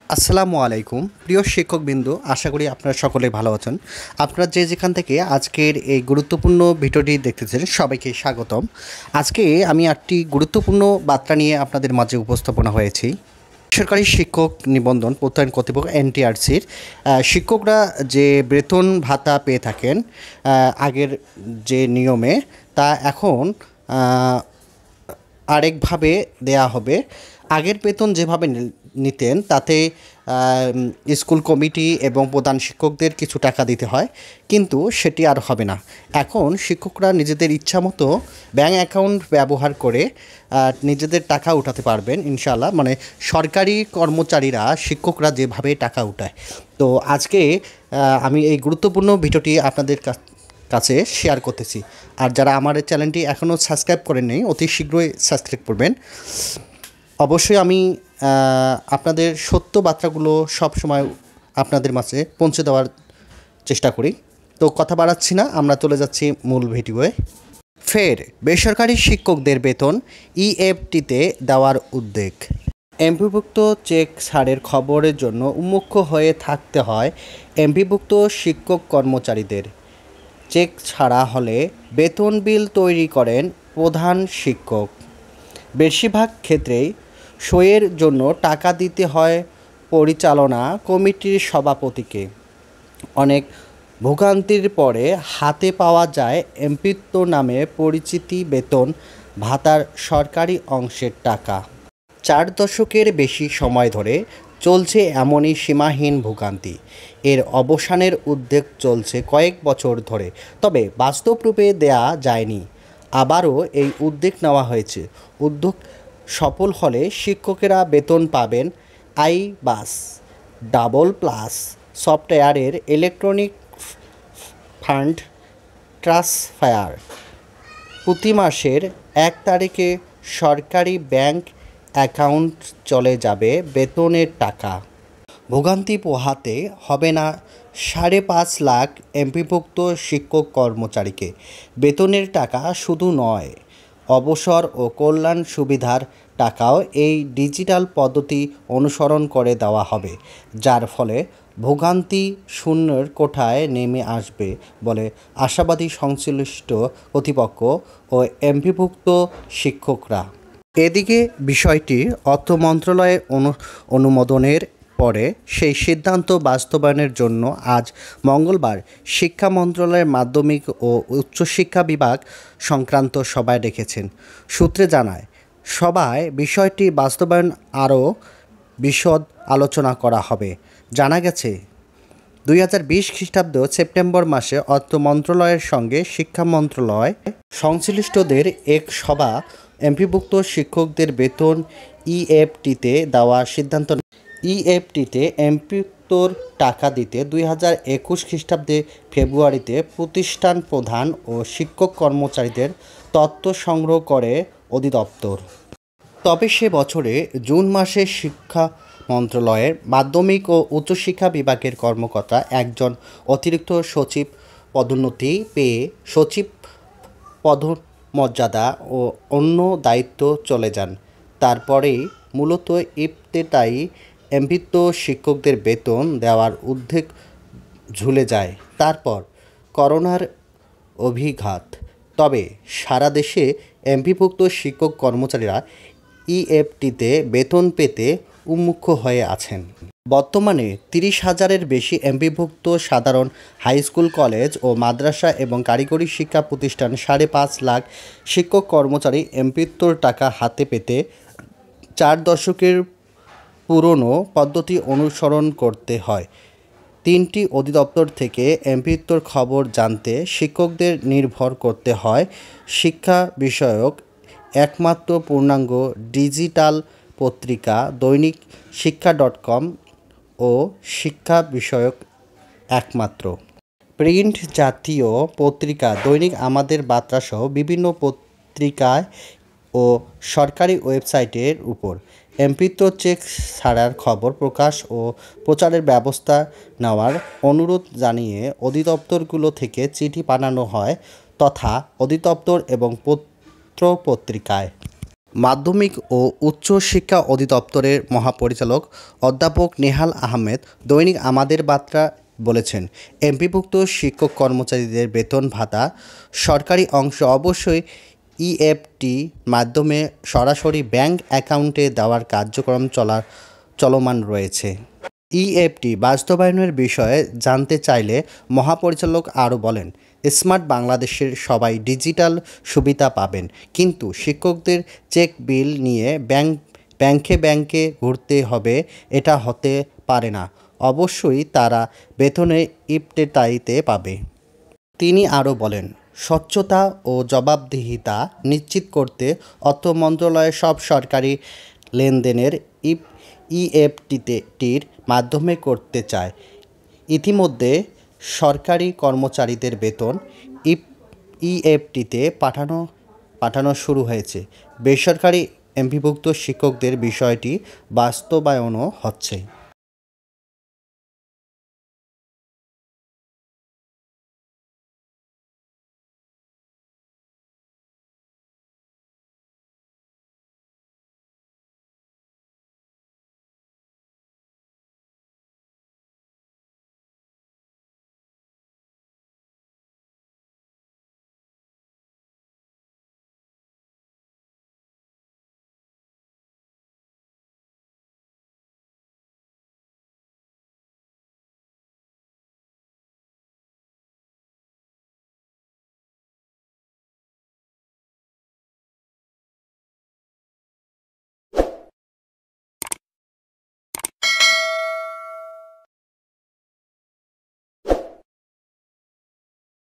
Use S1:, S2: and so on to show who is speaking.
S1: আসসালামু আলাইকুম প্রিয় শিক্ষকবৃন্দ, আশা করি আপনারা সকলে ভালো আছেন। আপনারা যে যেখান থেকে আজকের এই গুরুত্বপূর্ণ ভিডিওটি দেখতেছেন সবাইকে স্বাগতম। আজকে আমি একটি গুরুত্বপূর্ণ বার্তা নিয়ে আপনাদের মাঝে উপস্থাপনা হয়েছি। সরকারি শিক্ষক নিবন্ধন প্রত্যয়ন কর্তৃপক্ষ এনটিআরসির শিক্ষকরা যে বেতন ভাতা পেয়ে থাকেন আগের যে নিয়মে, তা এখন আরেকভাবে দেয়া হবে। আগের বেতন যেভাবে নিতেন তাতে স্কুল কমিটি এবং প্রধান শিক্ষকদের কিছু টাকা দিতে হয়, কিন্তু সেটি আর হবে না। এখন শিক্ষকরা নিজেদের ইচ্ছামতো ব্যাঙ্ক অ্যাকাউন্ট ব্যবহার করে নিজেদের টাকা উঠাতে পারবেন ইনশাআল্লাহ। মানে সরকারি কর্মচারীরা শিক্ষকরা যেভাবে টাকা উঠায়। তো আজকে আমি এই গুরুত্বপূর্ণ ভিডিওটি আপনাদের কাছে শেয়ার করতেছি। আর যারা আমার এই চ্যানেলটি এখনও সাবস্ক্রাইব করেননি, অতি শীঘ্রই সাবস্ক্রাইব করবেন। অবশ্যই আমি আপনাদের সত্য বার্তাগুলো সবসময় আপনাদের মাঝে পৌঁছে দেওয়ার চেষ্টা করি। তো কথা বাড়াচ্ছি না, আমরা চলে যাচ্ছি মূল ভিডিওয়ে। ফের বেসরকারি শিক্ষকদের বেতন ইএফটিতে দেওয়ার উদ্যোগ। এমপিভুক্ত চেক ছাড়ের খবরের জন্য উন্মুখ হয়ে থাকতে হয় এমপিভুক্ত শিক্ষক কর্মচারীদের। চেক ছাড়া হলে বেতন বিল তৈরি করেন প্রধান শিক্ষক। বেশিরভাগ ক্ষেত্রেই সইয়ের জন্য টাকা দিতে হয় পরিচালনা কমিটির সভাপতিকে। অনেক ভোগান্তির পরে হাতে পাওয়া যায় এমপিত্ব নামে পরিচিতি বেতন ভাতার সরকারি অংশের টাকা। 4 দশকের বেশি সময় ধরে চলছে এমনই সীমাহীন ভোগান্তি। এর অবসানের উদ্যোগ চলছে কয়েক বছর ধরে, তবে বাস্তব রূপে দেয়া যায়নি। আবারও এই উদ্যোগ নেওয়া হয়েছে। উদ্যোগ সফল হলে শিক্ষকেরা বেতন পাবেন আইবাস ডাবল প্লাস সফটওয়্যারের ইলেকট্রনিক ফান্ড ট্রান্সফার। প্রতি মাসের 1 তারিখে সরকারি ব্যাংক অ্যাকাউন্ট চলে যাবে বেতনের টাকা। ভোগান্তি পোহাতে হবে না 5.5 লাখ এমপিভুক্ত শিক্ষক কর্মচারীকে। বেতনের টাকা শুধু নয়, অবসর ও কল্যাণ সুবিধার টাকাও এই ডিজিটাল পদ্ধতি অনুসরণ করে দেওয়া হবে, যার ফলে ভোগান্তি শূন্যের কোঠায় নেমে আসবে বলে আশাবাদী সংশ্লিষ্ট কর্তৃপক্ষ ও এমপিভুক্ত শিক্ষকরা। এদিকে বিষয়টি অর্থ মন্ত্রণালয়ের অনুমোদনের পরে সেই সিদ্ধান্ত বাস্তবায়নের জন্য আজ মঙ্গলবার শিক্ষা মন্ত্রণালয়ের মাধ্যমিক ও উচ্চশিক্ষা বিভাগ সংক্রান্ত সভায় ডেকেছেন। সূত্রে জানায়, সভায় বিষয়টি বাস্তবায়ন আরও বিশদ আলোচনা করা হবে। জানা গেছে, 2020 খ্রিস্টাব্দ সেপ্টেম্বর মাসে অর্থ মন্ত্রণালয়ের সঙ্গে শিক্ষা মন্ত্রণালয় সংশ্লিষ্টদের এক সভা এমপিভুক্ত শিক্ষকদের বেতন ইএফটিতে দেওয়ার সিদ্ধান্ত। ইএফটিতে এমপিত্বর টাকা দিতে 2021 খ্রিস্টাব্দে ফেব্রুয়ারিতে প্রতিষ্ঠান প্রধান ও শিক্ষক কর্মচারীদের তথ্য সংগ্রহ করে অধিদপ্তর। তবে সে বছরে জুন মাসে শিক্ষা মন্ত্রণালয়ের মাধ্যমিক ও উচ্চশিক্ষা বিভাগের কর্মকর্তা একজন অতিরিক্ত সচিব পদোন্নতি পেয়ে সচিব পদমর্যাদা ও অন্য দায়িত্ব চলে যান। তারপরেই মূলত ইফতেতাই এমপিত্ব শিক্ষকদের বেতন দেওয়ার উদ্যোগ ঝুলে যায়। তারপর করোনার অভিঘাত। তবে সারা দেশে এমপিভুক্ত শিক্ষক কর্মচারীরা ইএফটিতে বেতন পেতে উন্মুখ হয়ে আছেন। বর্তমানে 30,000-এর বেশি এমপিভুক্ত সাধারণ হাইস্কুল, কলেজ ও মাদ্রাসা এবং কারিগরি শিক্ষা প্রতিষ্ঠান 5.5 লাখ শিক্ষক কর্মচারী এমপিত্বর টাকা হাতে পেতে 4 দশকের পুরনো পদ্ধতি অনুসরণ করতে হয়। 3টি অধিদপ্তর থেকে এমপিত্বর খবর জানতে শিক্ষকদের নির্ভর করতে হয় শিক্ষা বিষয়ক একমাত্র পূর্ণাঙ্গ ডিজিটাল পত্রিকা দৈনিক শিক্ষা.com ও শিক্ষা বিষয়ক একমাত্র প্রিন্ট জাতীয় পত্রিকা দৈনিক আমাদের বার্তাসহ বিভিন্ন পত্রিকায় ও সরকারি ওয়েবসাইটের উপর এমপিত্ব চেক ছাড়ার খবর প্রকাশ ও প্রচারের ব্যবস্থা নেওয়ার অনুরোধ জানিয়ে অধিদপ্তরগুলো থেকে চিঠি পাঠানো হয় তথা অধিদপ্তর এবং পত্রপত্রিকায়। মাধ্যমিক ও উচ্চ শিক্ষা অধিদপ্তরের মহাপরিচালক অধ্যাপক নেহাল আহমেদ দৈনিক আমাদের বার্তা বলেছেন, এমপিভুক্ত শিক্ষক কর্মচারীদের বেতন ভাতা সরকারি অংশ অবশ্যই ইএফটি মাধ্যমে সরাসরি ব্যাংক অ্যাকাউন্টে দেওয়ার কার্যক্রম চলমান রয়েছে। ইএফটি বাস্তবায়নের বিষয়ে জানতে চাইলে মহাপরিচালক আরও বলেন, স্মার্ট বাংলাদেশের সবাই ডিজিটাল সুবিধা পাবেন, কিন্তু শিক্ষকদের চেক বিল নিয়ে ব্যাংকে ঘুরতে হবে এটা হতে পারে না। অবশ্যই তারা বেতনে ইফতেতাইতে পাবে। তিনি আরও বলেন, স্বচ্ছতা ও জবাবদিহিতা নিশ্চিত করতে অর্থ মন্ত্রণালয় সব সরকারি লেনদেনের ইএফটির মাধ্যমে করতে চায়। ইতিমধ্যে সরকারি কর্মচারীদের বেতন ইএফটিতে পাঠানো শুরু হয়েছে। বেসরকারি এমপিভুক্ত শিক্ষকদের বিষয়টি বাস্তবায়নও হচ্ছে।